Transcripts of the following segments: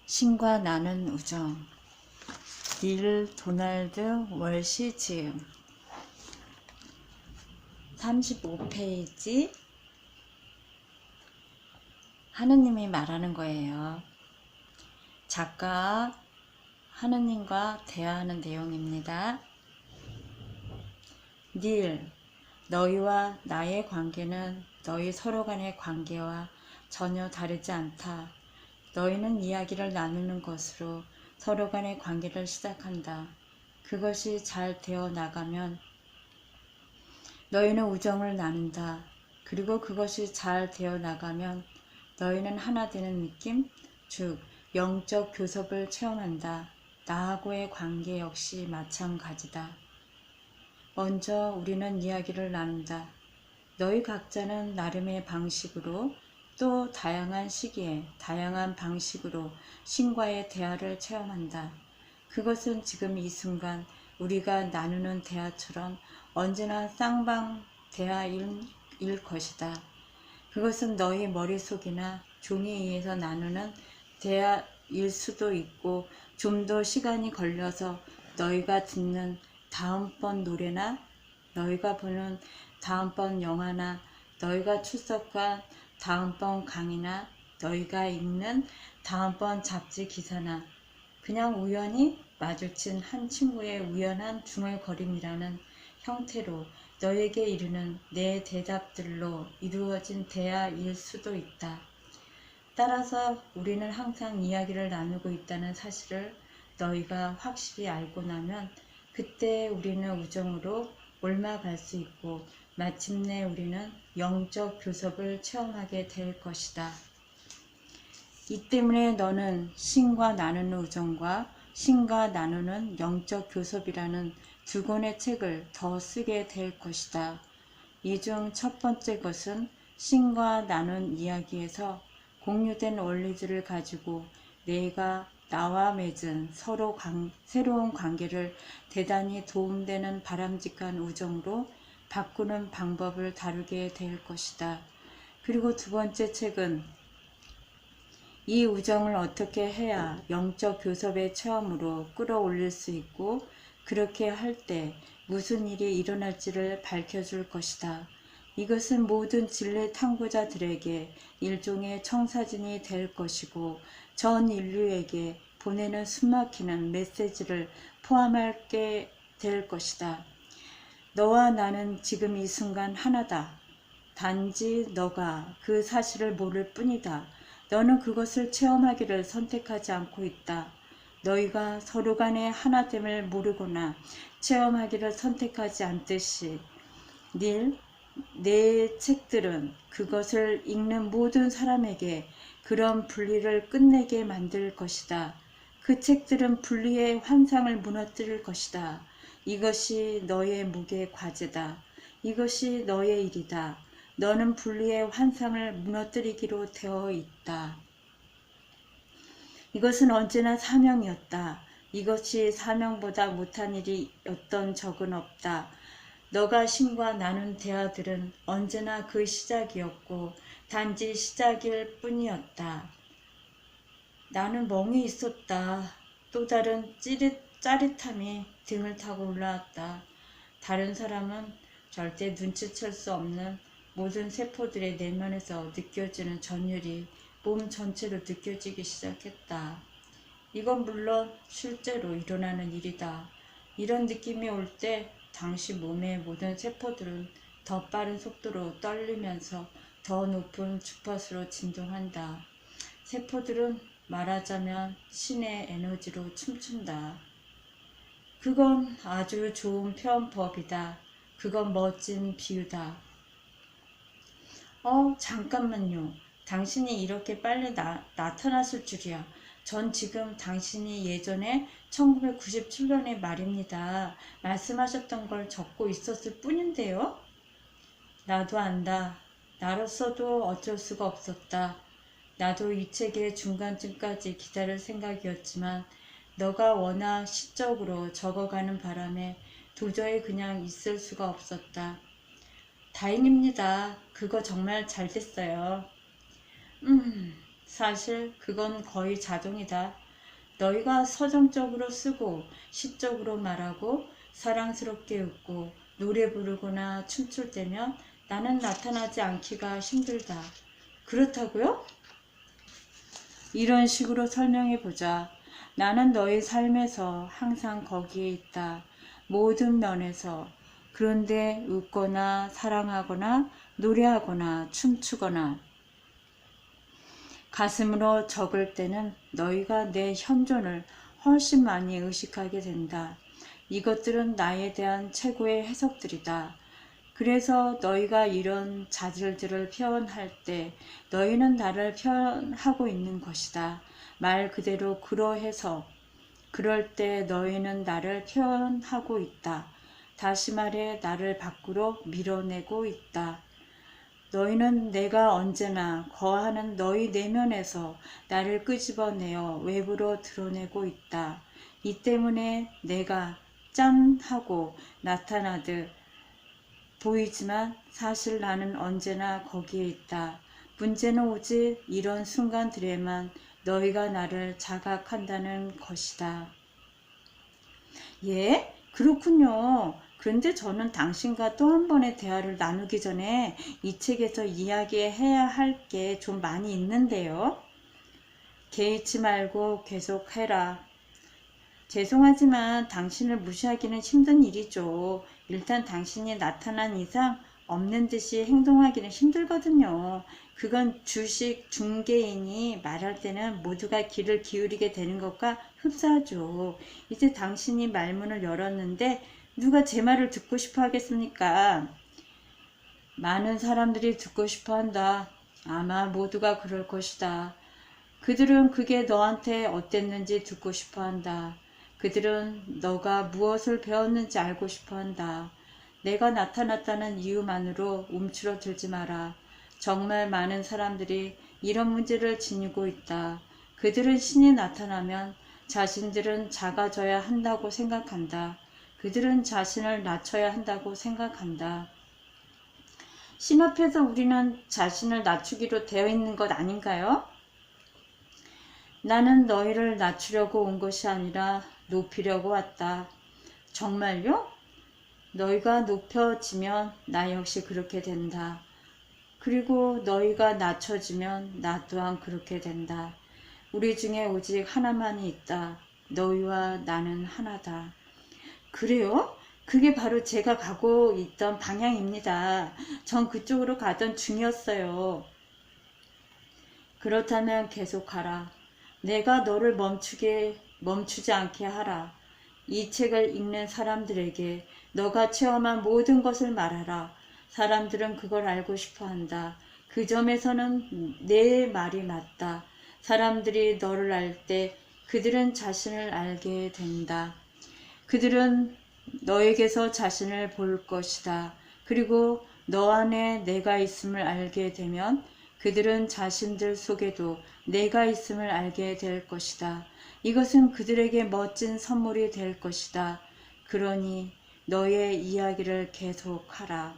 신과 나눈 우정. 닐 도널드 월시 지음. 35페이지. 하느님이 말하는 거예요. 작가 하느님과 대화하는 내용입니다. 닐, 너희와 나의 관계는 너희 서로 간의 관계와 전혀 다르지 않다. 너희는 이야기를 나누는 것으로 서로 간의 관계를 시작한다. 그것이 잘 되어 나가면 너희는 우정을 나눈다. 그리고 그것이 잘 되어 나가면 너희는 하나 되는 느낌, 즉 영적 교섭을 체험한다. 나하고의 관계 역시 마찬가지다. 먼저 우리는 이야기를 나눈다. 너희 각자는 나름의 방식으로 또 다양한 시기에 다양한 방식으로 신과의 대화를 체험한다. 그것은 지금 이 순간 우리가 나누는 대화처럼 언제나 쌍방 대화일 것이다. 그것은 너희 머릿속이나 종이에 의해서 나누는 대화일 수도 있고 좀 더 시간이 걸려서 너희가 듣는 다음번 노래나 너희가 보는 다음번 영화나 너희가 출석한 다음번 강의나 너희가 읽는 다음번 잡지 기사나 그냥 우연히 마주친 한 친구의 우연한 중얼거림이라는 형태로 너에게 이르는 내 대답들로 이루어진 대화일 수도 있다. 따라서 우리는 항상 이야기를 나누고 있다는 사실을 너희가 확실히 알고 나면 그때 우리는 우정으로 옮아갈 수 있고 마침내 우리는 영적 교섭을 체험하게 될 것이다. 이 때문에 너는 신과 나누는 우정과 신과 나누는 영적 교섭이라는 두 권의 책을 더 쓰게 될 것이다. 이 중 첫 번째 것은 신과 나눈 이야기에서 공유된 원리들을 가지고 내가 나와 맺은 새로운 관계를 대단히 도움되는 바람직한 우정으로 바꾸는 방법을 다루게 될 것이다. 그리고 두 번째 책은 이 우정을 어떻게 해야 영적 교섭의 체험으로 끌어올릴 수 있고 그렇게 할 때 무슨 일이 일어날지를 밝혀줄 것이다. 이것은 모든 진리 탐구자들에게 일종의 청사진이 될 것이고 전 인류에게 보내는 숨막히는 메시지를 포함하게 될 것이다. 너와 나는 지금 이 순간 하나다. 단지 너가 그 사실을 모를 뿐이다. 너는 그것을 체험하기를 선택하지 않고 있다. 너희가 서로 간의 하나됨을 모르거나 체험하기를 선택하지 않듯이 내 책들은 그것을 읽는 모든 사람에게 그런 분리를 끝내게 만들 것이다. 그 책들은 분리의 환상을 무너뜨릴 것이다. 이것이 너의 무게 과제다. 이것이 너의 일이다. 너는 분리의 환상을 무너뜨리기로 되어 있다. 이것은 언제나 사명이었다. 이것이 사명보다 못한 일이었던 적은 없다. 너가 신과 나눈 대화들은 언제나 그 시작이었고 단지 시작일 뿐이었다. 나는 멍해 있었다. 또 다른 짜릿함이 등을 타고 올라왔다. 다른 사람은 절대 눈치챌 수 없는 모든 세포들의 내면에서 느껴지는 전율이 몸 전체로 느껴지기 시작했다. 이건 물론 실제로 일어나는 일이다. 이런 느낌이 올 때 당시 몸의 모든 세포들은 더 빠른 속도로 떨리면서 더 높은 주파수로 진동한다. 세포들은 말하자면 신의 에너지로 춤춘다. 그건 아주 좋은 표현법이다. 그건 멋진 비유다. 잠깐만요. 당신이 이렇게 빨리 나타났을 줄이야. 전 지금 당신이 예전에 1997년의 말입니다. 말씀하셨던 걸 적고 있었을 뿐인데요. 나도 안다. 나로서도 어쩔 수가 없었다. 나도 이 책의 중간쯤까지 기다릴 생각이었지만 너가 워낙 시적으로 적어가는 바람에 도저히 그냥 있을 수가 없었다. 다행입니다. 그거 정말 잘 됐어요. 사실 그건 거의 자동이다. 너희가 서정적으로 쓰고 시적으로 말하고 사랑스럽게 웃고 노래 부르거나 춤출 때면 나는 나타나지 않기가 힘들다. 그렇다고요? 이런 식으로 설명해 보자. 나는 너희 삶에서 항상 거기에 있다. 모든 면에서. 그런데 웃거나 사랑하거나 노래하거나 춤추거나 가슴으로 적을 때는 너희가 내 현존을 훨씬 많이 의식하게 된다. 이것들은 나에 대한 최고의 해석들이다. 그래서 너희가 이런 자질들을 표현할 때 너희는 나를 표현하고 있는 것이다. 말 그대로 그러해서 그럴 때 너희는 나를 표현하고 있다. 다시 말해 나를 밖으로 밀어내고 있다. 너희는 내가 언제나 거하는 너희 내면에서 나를 끄집어내어 외부로 드러내고 있다. 이 때문에 내가 짠 하고 나타나듯 보이지만 사실 나는 언제나 거기에 있다. 문제는 오직 이런 순간들에만 너희가 나를 자각한다는 것이다. 예? 그렇군요. 그런데 저는 당신과 또 한 번의 대화를 나누기 전에 이 책에서 이야기해야 할 게 좀 많이 있는데요. 개의치 말고 계속 해라. 죄송하지만 당신을 무시하기는 힘든 일이죠. 일단 당신이 나타난 이상 없는 듯이 행동하기는 힘들거든요. 그건 주식 중개인이 말할 때는 모두가 귀를 기울이게 되는 것과 흡사하죠. 이제 당신이 말문을 열었는데 누가 제 말을 듣고 싶어 하겠습니까? 많은 사람들이 듣고 싶어 한다. 아마 모두가 그럴 것이다. 그들은 그게 너한테 어땠는지 듣고 싶어 한다. 그들은 너가 무엇을 배웠는지 알고 싶어 한다. 내가 나타났다는 이유만으로 움츠러들지 마라. 정말 많은 사람들이 이런 문제를 지니고 있다. 그들은 신이 나타나면 자신들은 작아져야 한다고 생각한다. 그들은 자신을 낮춰야 한다고 생각한다. 신 앞에서 우리는 자신을 낮추기로 되어 있는 것 아닌가요? 나는 너희를 낮추려고 온 것이 아니라 높이려고 왔다. 정말요? 너희가 높여지면 나 역시 그렇게 된다. 그리고 너희가 낮춰지면 나 또한 그렇게 된다. 우리 중에 오직 하나만이 있다. 너희와 나는 하나다. 그래요? 그게 바로 제가 가고 있던 방향입니다. 전 그쪽으로 가던 중이었어요. 그렇다면 계속하라. 내가 너를 멈추지 않게 하라. 이 책을 읽는 사람들에게 너가 체험한 모든 것을 말하라. 사람들은 그걸 알고 싶어 한다. 그 점에서는 내 말이 맞다. 사람들이 너를 알 때 그들은 자신을 알게 된다. 그들은 너에게서 자신을 볼 것이다. 그리고 너 안에 내가 있음을 알게 되면 그들은 자신들 속에도 내가 있음을 알게 될 것이다. 이것은 그들에게 멋진 선물이 될 것이다. 그러니 너의 이야기를 계속하라.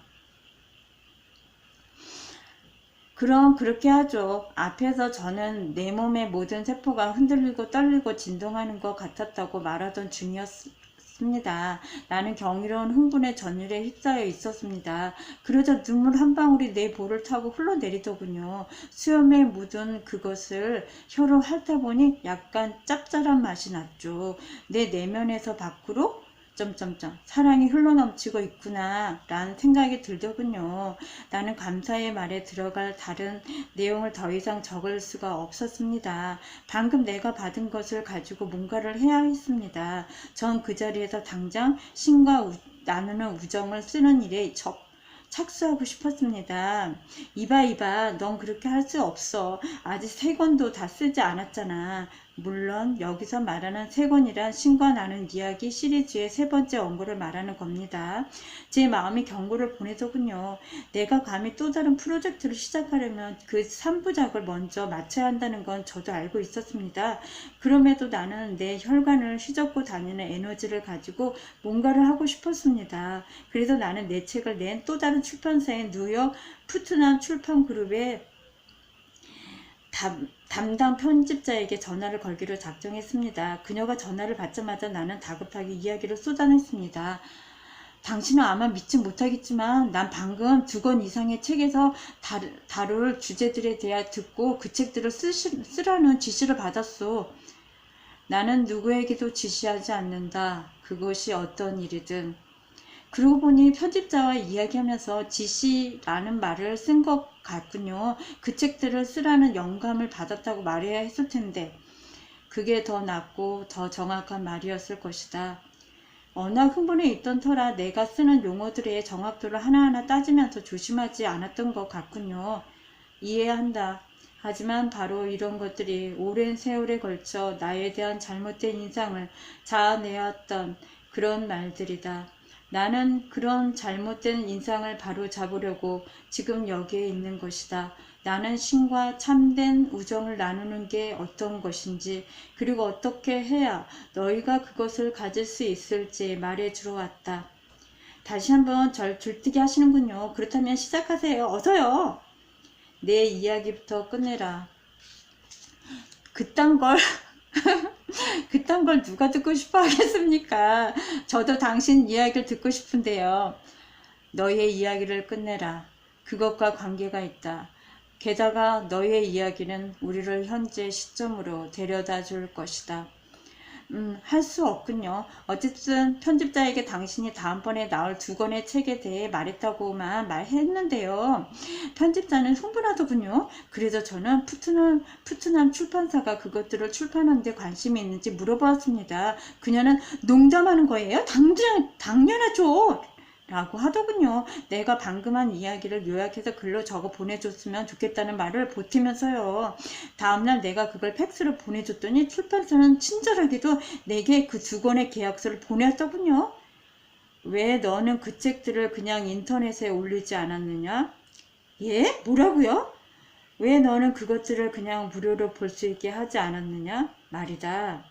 그럼 그렇게 하죠. 앞에서 저는 내 몸의 모든 세포가 흔들리고 떨리고 진동하는 것 같았다고 말하던 중이었습니다. 나는 경이로운 흥분의 전율에 휩싸여 있었습니다. 그러자 눈물 한 방울이 내 볼을 타고 흘러내리더군요. 수염에 묻은 그것을 혀로 핥다 보니 약간 짭짤한 맛이 났죠. 내 내면에서 밖으로 사랑이 흘러넘치고 있구나 라는 생각이 들더군요. 나는 감사의 말에 들어갈 다른 내용을 더 이상 적을 수가 없었습니다. 방금 내가 받은 것을 가지고 뭔가를 해야 했습니다. 전 그 자리에서 당장 신과 나누는 우정을 쓰는 일에 착수하고 싶었습니다. 이봐, 넌 그렇게 할 수 없어. 아직 3권도 다 쓰지 않았잖아. 물론 여기서 말하는 3권이란 신과 나눈 이야기 시리즈의 3번째 원고를 말하는 겁니다. 제 마음이 경고를 보내더군요. 내가 감히 또 다른 프로젝트를 시작하려면 그 3부작을 먼저 마쳐야 한다는 건 저도 알고 있었습니다. 그럼에도 나는 내 혈관을 휘젓고 다니는 에너지를 가지고 뭔가를 하고 싶었습니다. 그래서 나는 내 책을 낸 또 다른 출판사인 뉴욕 푸트남 출판그룹에 담당 편집자에게 전화를 걸기로 작정했습니다. 그녀가 전화를 받자마자 나는 다급하게 이야기를 쏟아냈습니다. 당신은 아마 믿지 못하겠지만 난 방금 2권 이상의 책에서 다룰 주제들에 대해 듣고 그 책들을 쓰라는 지시를 받았소. 나는 누구에게도 지시하지 않는다. 그것이 어떤 일이든. 그러고 보니 편집자와 이야기하면서 지시라는 말을 쓴 것 같군요. 그 책들을 쓰라는 영감을 받았다고 말해야 했을 텐데 그게 더 낫고 더 정확한 말이었을 것이다. 워낙 흥분해 있던 터라 내가 쓰는 용어들의 정확도를 하나하나 따지면서 조심하지 않았던 것 같군요. 이해한다. 하지만 바로 이런 것들이 오랜 세월에 걸쳐 나에 대한 잘못된 인상을 자아내었던 그런 말들이다. 나는 그런 잘못된 인상을 바로 잡으려고 지금 여기에 있는 것이다. 나는 신과 참된 우정을 나누는 게 어떤 것인지 그리고 어떻게 해야 너희가 그것을 가질 수 있을지 말해주러 왔다. 다시 한번 절 줄뜨게 하시는군요. 그렇다면 시작하세요. 어서요. 내 이야기부터 끝내라. 그딴 걸 그딴 걸 누가 듣고 싶어 하겠습니까? 저도 당신 이야기를 듣고 싶은데요. 너의 이야기를 끝내라. 그것과 관계가 있다. 게다가 너의 이야기는 우리를 현재 시점으로 데려다 줄 것이다. 할 수 없군요. 어쨌든 편집자에게 당신이 다음번에 나올 2권의 책에 대해 말했다고만 말했는데요. 편집자는 흥분하더군요. 그래서 저는 푸트남 출판사가 그것들을 출판하는 데 관심이 있는지 물어보았습니다. 그녀는 농담하는 거예요? 당연하죠. 라고 하더군요. 내가 방금 한 이야기를 요약해서 글로 적어 보내줬으면 좋겠다는 말을 보태면서요. 다음날 내가 그걸 팩스로 보내줬더니 출판사는 친절하게도 내게 그 2권의 계약서를 보냈더군요. 왜 너는 그 책들을 그냥 인터넷에 올리지 않았느냐? 예? 뭐라고요? 왜 너는 그것들을 그냥 무료로 볼 수 있게 하지 않았느냐? 말이다.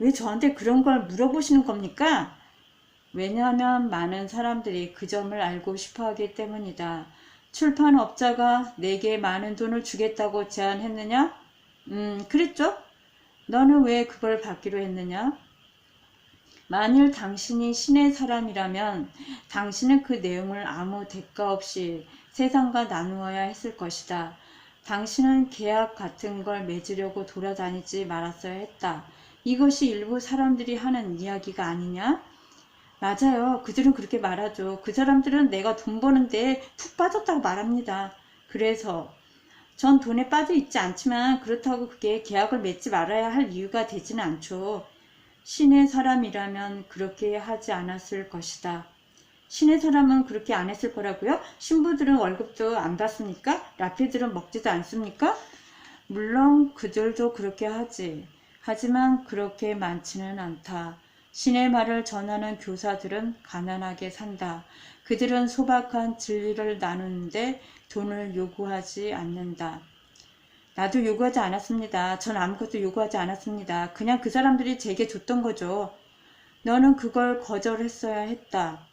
왜 저한테 그런 걸 물어보시는 겁니까? 왜냐하면 많은 사람들이 그 점을 알고 싶어 하기 때문이다. 출판업자가 내게 많은 돈을 주겠다고 제안했느냐? 그랬죠? 너는 왜 그걸 받기로 했느냐? 만일 당신이 신의 사람이라면 당신은 그 내용을 아무 대가 없이 세상과 나누어야 했을 것이다. 당신은 계약 같은 걸 맺으려고 돌아다니지 말았어야 했다. 이것이 일부 사람들이 하는 이야기가 아니냐? 맞아요. 그들은 그렇게 말하죠. 그 사람들은 내가 돈 버는데 푹 빠졌다고 말합니다. 그래서 전 돈에 빠져 있지 않지만 그렇다고 그게 계약을 맺지 말아야 할 이유가 되지는 않죠. 신의 사람이라면 그렇게 하지 않았을 것이다. 신의 사람은 그렇게 안 했을 거라고요? 신부들은 월급도 안 받습니까? 라피들은 먹지도 않습니까? 물론 그들도 그렇게 하지. 하지만 그렇게 많지는 않다. 신의 말을 전하는 교사들은 가난하게 산다. 그들은 소박한 진리를 나누는데 돈을 요구하지 않는다. 나도 요구하지 않았습니다. 전 아무것도 요구하지 않았습니다. 그냥 그 사람들이 제게 줬던 거죠. 너는 그걸 거절했어야 했다.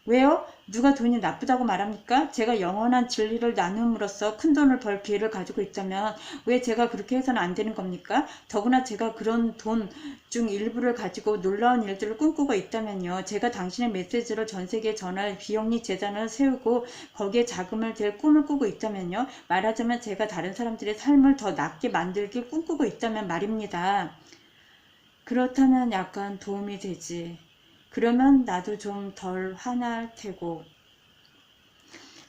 왜요? 누가 돈이 나쁘다고 말합니까? 제가 영원한 진리를 나눔으로써 큰 돈을 벌 기회를 가지고 있다면 왜 제가 그렇게 해서는 안 되는 겁니까? 더구나 제가 그런 돈 중 일부를 가지고 놀라운 일들을 꿈꾸고 있다면요. 제가 당신의 메시지를 전 세계에 전할 비영리 재단을 세우고 거기에 자금을 댈 꿈을 꾸고 있다면요. 말하자면 제가 다른 사람들의 삶을 더 낫게 만들길 꿈꾸고 있다면 말입니다. 그렇다면 약간 도움이 되지. 그러면 나도 좀 덜 화날 테고.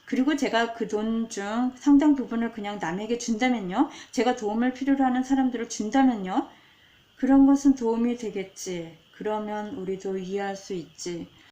그리고 제가 그 돈 중 상당 부분을 그냥 남에게 준다면요. 제가 도움을 필요로 하는 사람들을 준다면요. 그런 것은 도움이 되겠지. 그러면 우리도 이해할 수 있지.